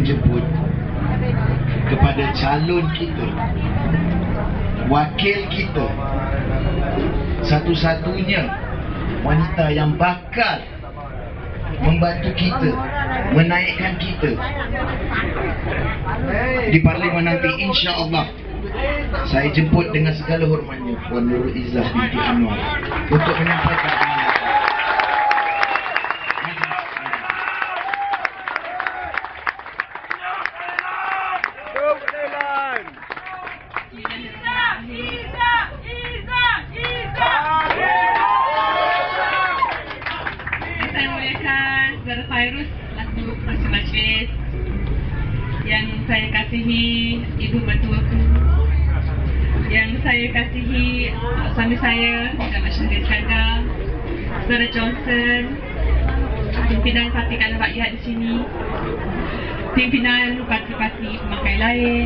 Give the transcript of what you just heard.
menjemput kepada calon kita, wakil kita, satu-satunya wanita yang bakal membantu kita, menaikkan kita di Parlimen nanti, insya-Allah. Saya jemput dengan segala hormatnya Puan Nurul Izzah binti Anwar untuk menyampaikan amanat. Saya muliakan Saudara Fairuz selaku Pengetua Majlis, yang saya kasihi Ibu Mertuaku, yang saya kasihi suami saya Muhammad Syahrir Iskandar, Saudara Johnson, pimpinan Parti Kanan Rakyat di sini, pimpinan parti-parti pemakai lain.